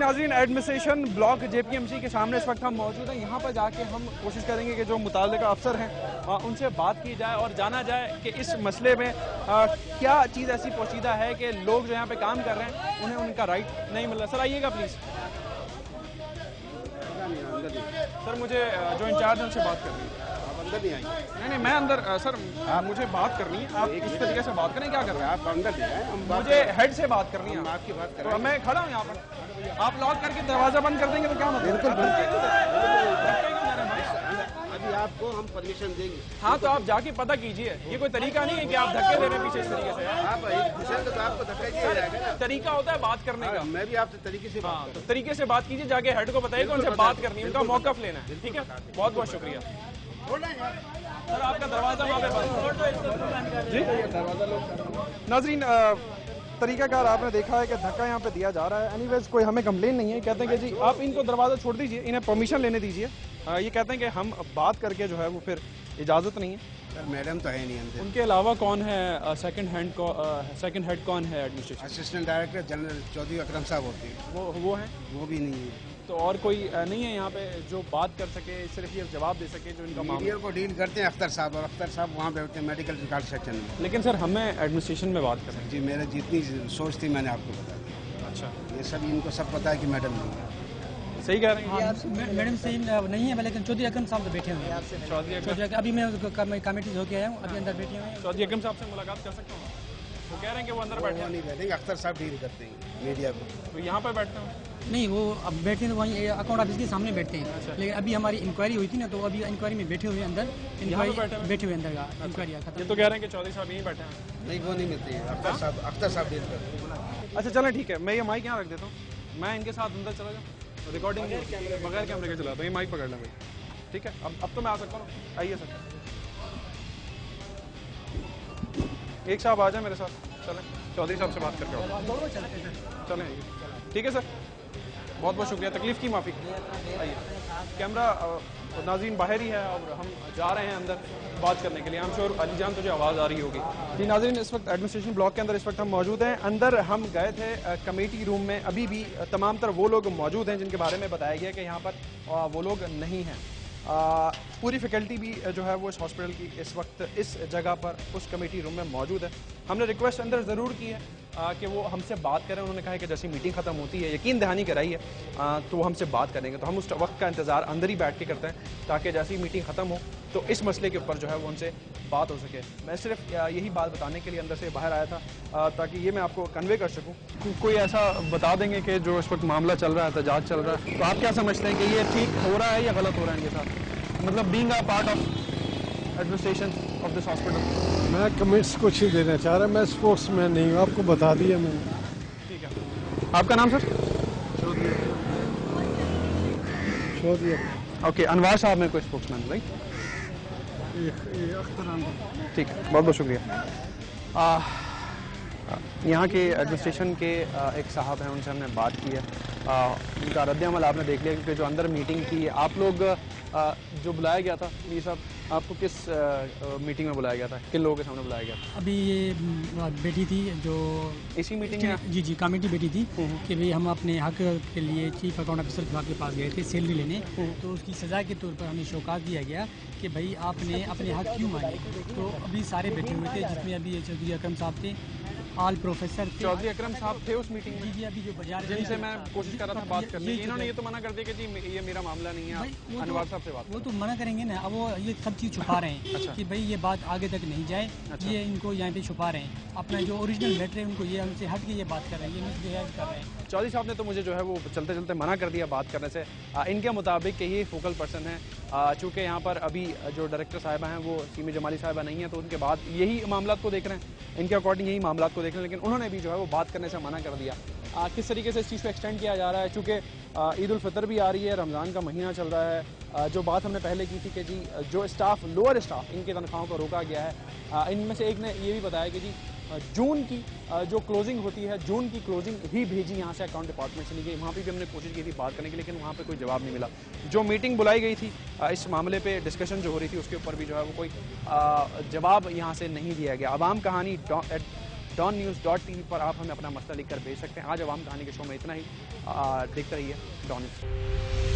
नाज़रीन, administration block JPMC के सामने इस वक्त हम मौजूद हैं। यहाँ पर जाके हम कोशिश करेंगे कि जो मुताल्लिका अफसर हैं उनसे बात की जाए और जाना जाए कि इस मसले में क्या चीज़ ऐसी पोशीदा है कि लोग जो यहाँ पे काम कर रहे हैं उन्हें उनका राइट नहीं मिल रहा। सर आइएगा प्लीज़। सर मुझे जो इंचार्ज है उनसे बात करनी है। अंदर नहीं आएंगे? नहीं मैं अंदर सर मुझे बात करनी है। आप इस तरीके से बात करें, क्या कर रहे हैं आप? अंदर नहीं आए, मुझे हेड से बात करनी है। आपकी बात कर तो मैं खड़ा हूँ यहाँ पर। आप लॉक करके दरवाजा बंद कर देंगे तो क्या मतलब? अभी आपको हम परमिशन देंगे। हाँ तो आप जाके पता कीजिए। ये कोई तरीका नहीं है कि आप धक्के दे रहे हैं पीछे इस तरीके से। आप एक दूसरे को तो आपको धक्का दिया जाएगा ना। तरीका होता है बात करने का। मैं भी आपसे तरीके से हाँ तो तरीके से बात कीजिए, जाके हेड को बताइए उनसे बात करनी है, उनका मौकफ लेना है। ठीक है, बहुत बहुत शुक्रिया। सर आपका दरवाजा वहाँ पे बंद जी। नाजरीन, तरीकाकार आपने देखा है कि धक्का यहाँ पे दिया जा रहा है। एनीवेज कोई हमें कंप्लेन नहीं है। कहते हैं कि जी आप इनको दरवाजा छोड़ दीजिए, इन्हें परमिशन लेने दीजिए। ये कहते हैं कि हम बात करके जो है वो फिर इजाज़त नहीं है। सर मैडम तो है नहीं अंदर। उनके अलावा कौन है सेकंड हेड कौन है administration? Assistant director general Chaudhry Akram साहब होते हैं। वो हैं? वो भी नहीं है। तो और कोई नहीं है यहाँ पे जो बात कर सके, सिर्फ ये जवाब दे सके जो इनका मीडिया को डील करते हैं अख्तर साहब, और अख्तर साहब वहाँ पे होते हैं मेडिकल रिकॉर्ड सेक्शन में। लेकिन सर हमें एडमिनिस्ट्रेशन में बात करें। जी मेरा जितनी सोच थी मैंने आपको बता दी। अच्छा, ये सब इनको सब पता है कि मैडम नहीं है। सही कह रहे हैं। मैडम सही नहीं है, लेकिन चौधरी अकरम साहब तो बैठे हुए हैं। चौधरी अभी मैं कमेटी होके आया हूँ, अभी अंदर बैठे हुए हैं। चौधरी अकरम साहब से मुलाकात कर सकता हूँ? वो कह रहे हैं कि वो अंदर बैठे हैं। नहीं बैठेंगे, अख्तर साहब डील करते हैं मीडिया को। तो यहाँ पर बैठते हैं? नहीं, वो अब बैठे हैं तो वहीं अकाउंट ऑफिस के सामने बैठते हैं। लेकिन अभी हमारी इंक्वायरी हुई थी ना, तो अभी इंक्वायरी में बैठे हुए अंदर। इंक्वायरी बैठे हुए अंदर का इंक्वायरी खत्म। ये तो कह रहे हैं कि चौधरी साहब यहीं बैठे हैं। नहीं वो नहीं मिलती है, अख्तर साहब डील करते हैं। अच्छा चलें ठीक है, मैं ये माइक यहाँ रख देता हूँ, मैं इनके साथ अंदर चला जाऊँ। रिकॉर्डिंग बगैर कैमरे के चलाता हूँ। ये माइक पकड़ लें भाई, ठीक है? अब तो मैं आ सकता हूँ? आइए सर, एक साहब आ जाए मेरे साथ। चलें चौधरी साहब से बात करके आओ। चलें ठीक है सर, बहुत बहुत शुक्रिया, तकलीफ की माफ़ी। आइए, कैमरा नाज़रीन बाहर ही है और हम जा रहे हैं अंदर बात करने के लिए। हम श्योर अली जान तुझे आवाज़ आ रही होगी। जी नाज़रीन, इस वक्त एडमिनिस्ट्रेशन ब्लॉक के अंदर इस वक्त हम मौजूद हैं। अंदर हम गए थे कमेटी रूम में, अभी भी तमाम तर वो लोग मौजूद हैं जिनके बारे में बताया गया कि यहाँ पर वो लोग नहीं हैं। पूरी फैकल्टी भी जो है वो इस हॉस्पिटल की इस वक्त इस जगह पर उस कमेटी रूम में मौजूद है। हमने रिक्वेस्ट अंदर ज़रूर की है कि वो हमसे बात करें। उन्होंने कहा है कि जैसी मीटिंग ख़त्म होती है, यकीन दहानी कराई है, तो वो हमसे बात करेंगे। तो हम उस वक्त का इंतज़ार अंदर ही बैठ के करते हैं ताकि जैसी मीटिंग ख़त्म हो तो इस मसले के ऊपर जो है वो उनसे बात हो सके। मैं सिर्फ यही बात बताने के लिए अंदर से बाहर आया था ताकि ये मैं आपको कन्वे कर सकूँ। कोई ऐसा बता देंगे कि जो इस वक्त मामला चल रहा है, एहतजाज चल रहा है, तो आप क्या समझते हैं कि ये ठीक हो रहा है या गलत हो रहा है इनके साथ? मतलब being a part of administration of this hospital. मैं कमेंट्स कुछ नहीं देना चाह रहा, मैं स्पोर्ट्स मैन नहीं हूँ, आपको बता दिया मैंने। ठीक है, आपका नाम सर? चौधरी। ओके, अनवार साहब में कोई स्पोर्ट्समैन राइट? ठीक है, बहुत बहुत शुक्रिया। यहाँ के एडमिनिस्ट्रेशन के एक साहब हैं, उनसे हमने बात की है। उनका रद्द-ए-अमल आपने देख लिया क्योंकि जो अंदर मीटिंग थी, आप लोग जो बुलाया गया था, ये सब आपको किस मीटिंग में बुलाया गया था, किन लोगों के सामने बुलाया गया था? अभी ये बेटी थी जो इसी मीटिंग में? जी कमेटी बेटी थी कि भाई हम अपने हक के लिए चीफ अकाउंट ऑफिसर साहब के पास गए थे सैलरी लेने। तो उसकी सज़ा के तौर पर हमें शौकात दिया गया कि भाई आपने अपने हक क्यों मांगे। तो अभी सारे बैठे हुए थे, जिसमें अभी चौधरी अकरम साहब थे, ऑल प्रोफेसर थे। चौधरी अकरम साहब थे उस मीटिंग में? जी अभी जो बाजार जिनसे मैं कोशिश कर रहा था बात करने की, इन्होंने ये तो मना कर दिया कि जी ये मेरा मामला नहीं है, अनवार साहब से बात। वो तो मना करेंगे ना, अब वो ये सब चीज़ छुपा रहे हैं। अच्छा। कि भाई ये बात आगे तक नहीं जाए। अच्छा। ये इनको यहाँ पे छुपा रहे हैं, अपना जो ओरिजिनल मैटर है उनको ये उनसे हट के ये बात कर रहे हैं, ये मिसबिहेव कर रहे हैं। चौधरी साहब ने तो मुझे जो है वो चलते चलते मना कर दिया बात करने से। इनके मुताबिक कि ये फोकल पर्सन है, चूँकि यहाँ पर अभी जो डायरेक्टर साहिबा हैं वो सीमी जमाली साहिबा नहीं है, तो उनके बाद यही मामला को देख रहे हैं, इनके अकॉर्डिंग यही मामला को देख रहे हैं। लेकिन उन्होंने भी जो है वो बात करने से मना कर दिया। किस तरीके से इस चीज़ को एक्सटेंड किया जा रहा है, चूँकि ईद उल फितर भी आ रही है, रमज़ान का महीना चल रहा है। जो बात हमने पहले की थी कि जी जो स्टाफ, लोअर स्टाफ, इनके तनख्वाहों को रोका गया है। इनमें से एक ने ये भी बताया कि जी जून की जो क्लोजिंग होती है, जून की क्लोजिंग ही भेजी यहाँ से अकाउंट डिपार्टमेंट से नहीं गई। वहाँ पे भी हमने कोशिश की थी बात करने की, लेकिन वहाँ पे कोई जवाब नहीं मिला। जो मीटिंग बुलाई गई थी इस मामले पे डिस्कशन जो हो रही थी, उसके ऊपर भी जो है वो कोई जवाब यहाँ से नहीं दिया गया। अवाम कहानी DonNews.tv पर आप हमें अपना मसला लिखकर भेज सकते हैं। आज अवाम कहानी के शो में इतना ही। देखते रहिए डॉन न्यूज़।